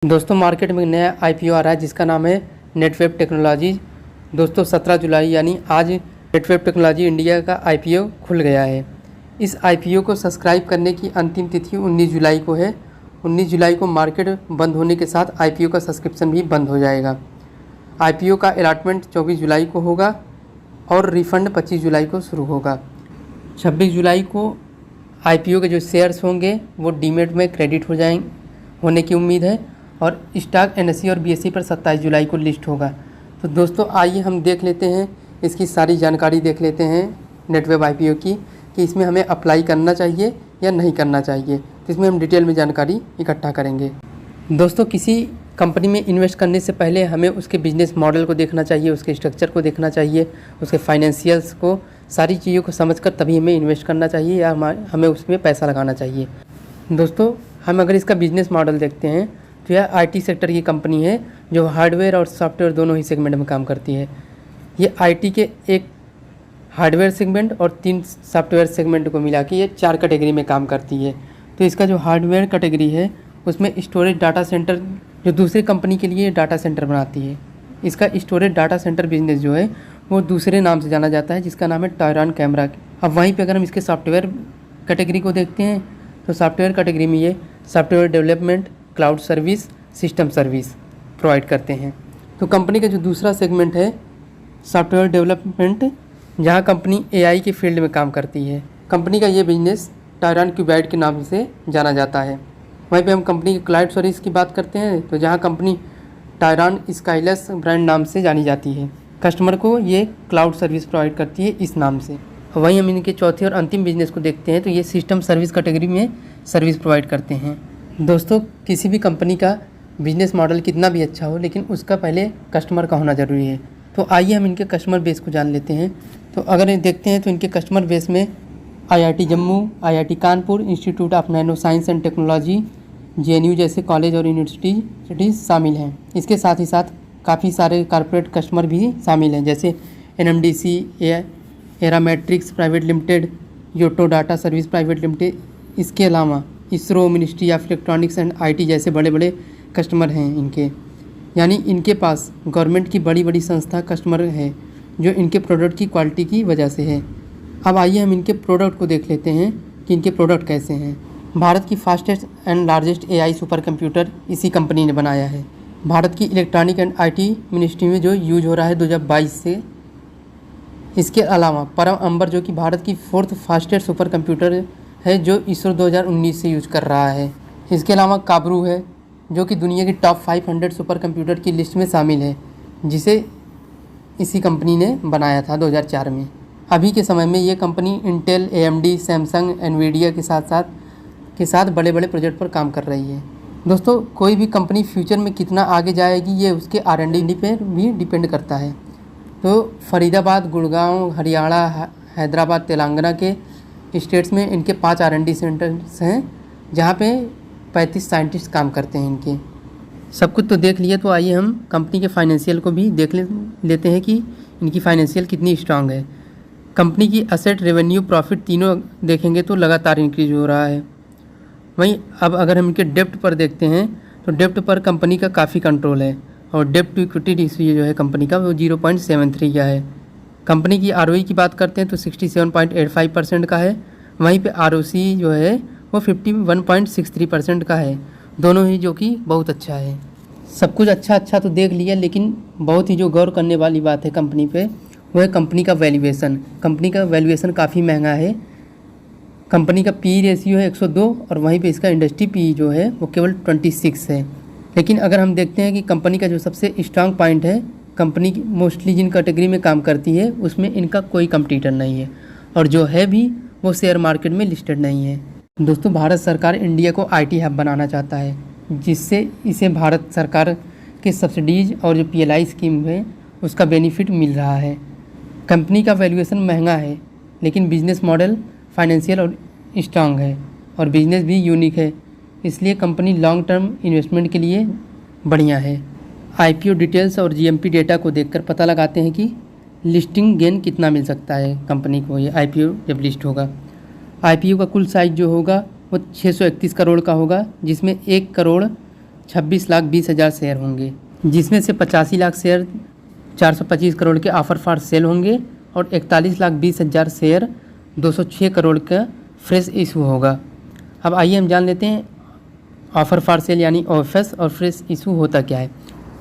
दोस्तों मार्केट में नया आईपीओ आ रहा है जिसका नाम है नेटवेब टेक्नोलॉजीज। दोस्तों 17 जुलाई यानी आज नेटवेब टेक्नोलॉजी इंडिया का आईपीओ खुल गया है। इस आईपीओ को सब्सक्राइब करने की अंतिम तिथि 19 जुलाई को है। 19 जुलाई को मार्केट बंद होने के साथ आईपीओ का सब्सक्रिप्शन भी बंद हो जाएगा। आईपीओ का अलॉटमेंट 24 जुलाई को होगा और रिफ़ंड 25 जुलाई को शुरू होगा। 26 जुलाई को आईपीओ के जो शेयर्स होंगे वो डीमेट में क्रेडिट होने की उम्मीद है और स्टॉक एनएसई और बीएसई पर 27 जुलाई को लिस्ट होगा। तो दोस्तों आइए हम देख लेते हैं, इसकी सारी जानकारी देख लेते हैं नेटवेब आईपीओ की कि इसमें हमें अप्लाई करना चाहिए या नहीं करना चाहिए। तो इसमें हम डिटेल में जानकारी इकट्ठा करेंगे। दोस्तों किसी कंपनी में इन्वेस्ट करने से पहले हमें उसके बिजनेस मॉडल को देखना चाहिए, उसके स्ट्रक्चर को देखना चाहिए, उसके फाइनेंशियल्स को, सारी चीज़ों को समझकर तभी हमें इन्वेस्ट करना चाहिए या हमें उसमें पैसा लगाना चाहिए। दोस्तों हम अगर इसका बिजनेस मॉडल देखते हैं तो यह आईटी सेक्टर की कंपनी है जो हार्डवेयर और सॉफ्टवेयर दोनों ही सेगमेंट में काम करती है। ये आईटी के एक हार्डवेयर सेगमेंट और 3 सॉफ्टवेयर सेगमेंट को मिला के ये 4 कैटेगरी में काम करती है। तो इसका जो हार्डवेयर कैटेगरी है उसमें स्टोरेज डाटा सेंटर जो दूसरी कंपनी के लिए डाटा सेंटर बनाती है, इसका स्टोरेज डाटा सेंटर बिजनेस जो है वो दूसरे नाम से जाना जाता है जिसका नाम है टॉयरॉन कैमरा। अब वहीं पे अगर हम इसके सॉफ्टवेयर कैटेगरी को देखते हैं तो सॉफ्टवेयर कैटेगरी में ये software development, cloud service, system service provide करते हैं। तो कंपनी का जो दूसरा सेगमेंट है सॉफ्टवेयर डेवलपमेंट, जहां कंपनी एआई के फील्ड में काम करती है। कंपनी का ये बिजनेस टॉयरॉन क्यूबाइड के नाम से जाना जाता है। वहीं पे हम कंपनी के क्लाउड सर्विस की बात करते हैं तो जहां कंपनी टॉयरॉन स्काईलेस ब्रांड नाम से जानी जाती है। कस्टमर को ये क्लाउड सर्विस प्रोवाइड करती है इस नाम से। वहीं हम इनके चौथे और अंतिम बिजनेस को देखते हैं तो ये सिस्टम सर्विस कैटेगरी में सर्विस प्रोवाइड करते हैं। दोस्तों किसी भी कंपनी का बिजनेस मॉडल कितना भी अच्छा हो लेकिन उसका पहले कस्टमर का होना ज़रूरी है। तो आइए हम इनके कस्टमर बेस को जान लेते हैं। तो अगर देखते हैं तो इनके कस्टमर बेस में IIT Jammu, IIT Kanpur, institute of nano science and technology, JNU जैसे कॉलेज और यूनिवर्सिटीज़ शामिल हैं। इसके साथ ही साथ काफ़ी सारे कॉर्पोरेट कस्टमर भी शामिल हैं जैसे एनएमडीसी, एरामेट्रिक्स private limited, Yotta data service private limited. इसके अलावा ISRO, ministry of electronics and IT जैसे बड़े बड़े कस्टमर हैं इनके। यानी इनके पास गवर्नमेंट की बड़ी बड़ी संस्था कस्टमर है जो इनके प्रोडक्ट की क्वालिटी की वजह से है। अब आइए हम इनके प्रोडक्ट को देख लेते हैं कि इनके प्रोडक्ट कैसे हैं। भारत की fastest and largest AI super computer इसी कंपनी ने बनाया है। भारत की इलेक्ट्रॉनिक एंड आईटी मिनिस्ट्री में जो यूज हो रहा है 2022 से। इसके अलावा परम अंबर जो कि भारत की 4th फास्टेस्ट सुपर कंप्यूटर है जो इसरो 2019 से यूज कर रहा है। इसके अलावा काबरू है जो कि दुनिया की टॉप 500 सुपर कंप्यूटर की लिस्ट में शामिल है जिसे इसी कंपनी ने बनाया था 2004 में। अभी के समय में ये company Intel, AMD, Samsung, Nvidia के साथ बड़े बड़े प्रोजेक्ट पर काम कर रही है। दोस्तों कोई भी कंपनी फ्यूचर में कितना आगे जाएगी ये उसके R&D पर भी डिपेंड करता है। तो फरीदाबाद, गुड़गांव, हरियाणा, हैदराबाद, तेलंगाना के स्टेट्स में इनके 5 R&D सेंटर्स हैं जहाँ पे 35 साइंटिस्ट काम करते हैं इनके। सब कुछ तो देख लिया, तो आइए हम कंपनी के फाइनेंशियल को भी देख लेते हैं कि इनकी फाइनेंशियल कितनी स्ट्रांग है। कंपनी की असेट, रेवेन्यू, प्रॉफिट तीनों देखेंगे तो लगातार इंक्रीज हो रहा है। वहीं अब अगर हम इनके डेप्ट पर देखते हैं तो डेप्ट पर कंपनी का काफ़ी कंट्रोल है और डेप्ट टू इक्विटी रेशियो जो है कंपनी का वो 0.73 का है। कंपनी की ROE की बात करते हैं तो 67.85% का है। वहीं पे ROC जो है वो 51.63% का है। दोनों ही जो कि बहुत अच्छा है। सब कुछ अच्छा तो देख लिया, लेकिन बहुत ही जो गौर करने वाली बात है कंपनी पे वो है कंपनी का वैल्यूएशन। कंपनी का वैल्यूएशन काफ़ी महंगा है। कंपनी का PE रेशियो है 102 और वहीं पे इसका इंडस्ट्री PE जो है वो केवल 26 है। लेकिन अगर हम देखते हैं कि कंपनी का जो सबसे स्ट्रांग पॉइंट है, कंपनी मोस्टली जिन कैटेगरी में काम करती है उसमें इनका कोई कंपटीटर नहीं है और जो है भी वो शेयर मार्केट में लिस्टेड नहीं है। दोस्तों भारत सरकार इंडिया को IT हब बनाना चाहता है जिससे इसे भारत सरकार के सब्सिडीज़ और जो PLI स्कीम है उसका बेनिफिट मिल रहा है। कंपनी का वैल्यूएशन महंगा है लेकिन बिजनेस मॉडल फाइनेंशियल और स्ट्रांग है और बिजनेस भी यूनिक है, इसलिए कंपनी लॉन्ग टर्म इन्वेस्टमेंट के लिए बढ़िया है। आईपीओ डिटेल्स और जीएमपी डेटा को देखकर पता लगाते हैं कि लिस्टिंग गेन कितना मिल सकता है कंपनी को ये आईपीओ जब लिस्ट होगा। आईपीओ का कुल साइज जो होगा वो 631 करोड़ का होगा जिसमें 1 करोड़ 26,20,000 शेयर होंगे, जिसमें से 85 लाख शेयर 425 करोड़ के ऑफर फॉर सेल होंगे और 41,20,000 शेयर 206 करोड़ का फ्रेश इशू होगा। अब आइए हम जान लेते हैं ऑफ़र फॉर सेल यानी OFS और फ्रेश इशू होता क्या है।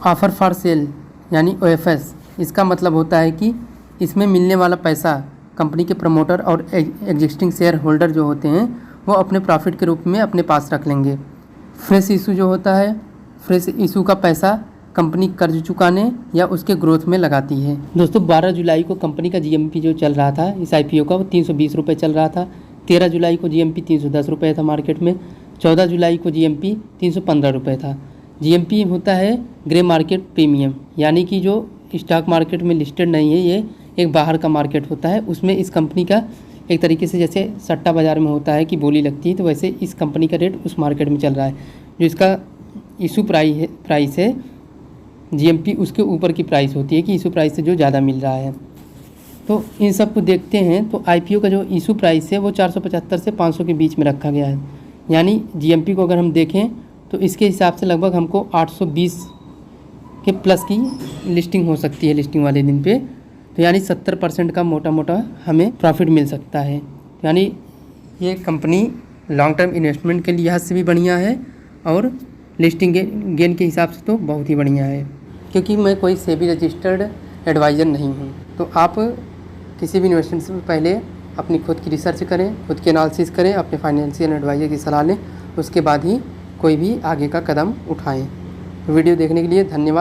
ऑफ़र फॉर सेल यानी OFS, इसका मतलब होता है कि इसमें मिलने वाला पैसा कंपनी के प्रमोटर और एग्जिस्टिंग शेयर होल्डर जो होते हैं वो अपने प्रॉफिट के रूप में अपने पास रख लेंगे। फ्रेश इशू जो होता है, फ्रेश इशू का पैसा कंपनी कर्ज चुकाने या उसके ग्रोथ में लगाती है। दोस्तों 12 जुलाई को कंपनी का GMP जो चल रहा था इस IPO का वो 320 रुपये चल रहा था। 13 जुलाई को GMP 310 रुपये था मार्केट में। 14 जुलाई को GMP 315 रुपये था। GMP होता है ग्रे मार्केट प्रीमियम, यानी कि जो स्टॉक मार्केट में लिस्टेड नहीं है, ये एक बाहर का मार्केट होता है। उसमें इस कंपनी का एक तरीके से जैसे सट्टा बाज़ार में होता है कि बोली लगती है, तो वैसे इस कंपनी का रेट उस मार्केट में चल रहा है। जो इसका इशू प्राइस है GMP उसके ऊपर की प्राइस होती है कि इशू प्राइस से जो ज़्यादा मिल रहा है। तो इन सब को देखते हैं तो IPO का जो इशू प्राइस है वो 475 से 500 के बीच में रखा गया है। यानी GMP को अगर हम देखें तो इसके हिसाब से लगभग हमको 820 के प्लस की लिस्टिंग हो सकती है लिस्टिंग वाले दिन पे। तो यानी 70% का मोटा मोटा हमें प्रॉफिट मिल सकता है। यानी ये कंपनी लॉन्ग टर्म इन्वेस्टमेंट के लिहाज से भी बढ़िया है और लिस्टिंग गेन के हिसाब से तो बहुत ही बढ़िया है। क्योंकि मैं कोई सेबी रजिस्टर्ड एडवाइज़र नहीं हूँ, तो आप किसी भी इन्वेस्टमेंट से पहले अपनी खुद की रिसर्च करें, खुद की एनालिसिस करें, अपने फाइनेंशियल एडवाइज़र की सलाह लें, उसके बाद ही कोई भी आगे का कदम उठाएं। वीडियो देखने के लिए धन्यवाद।